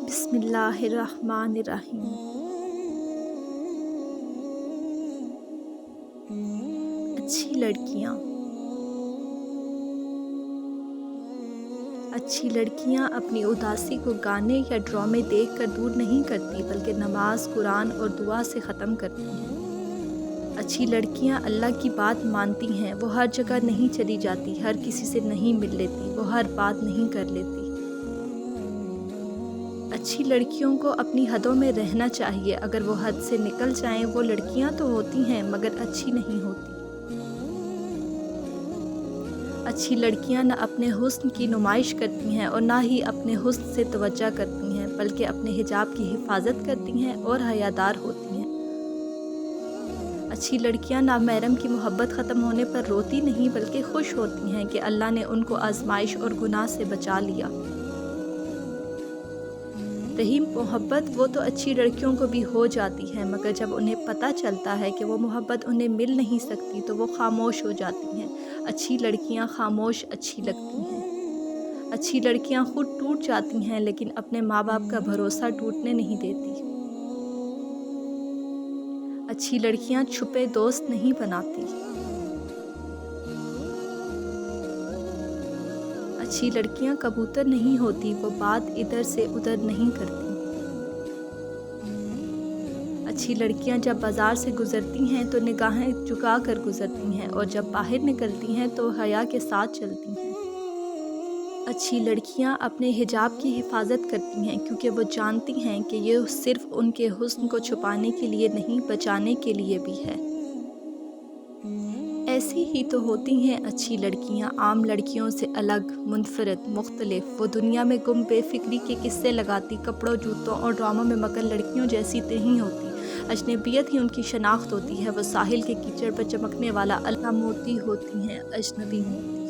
بسم اللہ الرحمن الرحیم۔ اچھی لڑکیاں اپنی اداسی کو گانے یا ڈرامے دیکھ کر دور نہیں کرتی بلکہ نماز، قرآن اور دعا سے ختم کرتی ہیں۔ اچھی لڑکیاں اللہ کی بات مانتی ہیں، وہ ہر جگہ نہیں چلی جاتی، ہر کسی سے نہیں مل لیتی، وہ ہر بات نہیں کر لیتی۔ اچھی لڑکیوں کو اپنی حدوں میں رہنا چاہیے، اگر وہ حد سے نکل جائیں وہ لڑکیاں تو ہوتی ہیں مگر اچھی نہیں ہوتی۔ اچھی لڑکیاں نہ اپنے حسن کی نمائش کرتی ہیں اور نہ ہی اپنے حسن سے توجہ کرتی ہیں، بلکہ اپنے حجاب کی حفاظت کرتی ہیں اور حیادار ہوتی ہیں۔ اچھی لڑکیاں نامحرم کی محبت ختم ہونے پر روتی نہیں بلکہ خوش ہوتی ہیں کہ اللہ نے ان کو آزمائش اور گناہ سے بچا لیا۔ رہی محبت، وہ تو اچھی لڑکیوں کو بھی ہو جاتی ہے، مگر جب انہیں پتہ چلتا ہے کہ وہ محبت انہیں مل نہیں سکتی تو وہ خاموش ہو جاتی ہیں۔ اچھی لڑکیاں خاموش اچھی لگتی ہیں۔ اچھی لڑکیاں خود ٹوٹ جاتی ہیں لیکن اپنے ماں باپ کا بھروسہ ٹوٹنے نہیں دیتی۔ اچھی لڑکیاں چھپے دوست نہیں بناتی۔ اچھی لڑکیاں کبوتر نہیں ہوتی، وہ بات ادھر سے ادھر نہیں کرتی۔ اچھی لڑکیاں جب بازار سے گزرتی ہیں تو نگاہیں جھکا کر گزرتی ہیں اور جب باہر نکلتی ہیں تو حیا کے ساتھ چلتی ہیں۔ اچھی لڑکیاں اپنے حجاب کی حفاظت کرتی ہیں کیونکہ وہ جانتی ہیں کہ یہ صرف ان کے حسن کو چھپانے کے لیے نہیں، بچانے کے لیے بھی ہے۔ ایسی ہی تو ہوتی ہیں اچھی لڑکیاں، عام لڑکیوں سے الگ، منفرد، مختلف۔ وہ دنیا میں گم بے فکری کے قصے لگاتی، کپڑوں، جوتوں اور ڈراموں میں مگر لڑکیوں جیسی نہیں ہوتی۔ اجنبیت ہی ان کی شناخت ہوتی ہے، وہ ساحل کے کیچڑ پر چمکنے والا اللہ موتی ہوتی ہیں، اجنبی موتی۔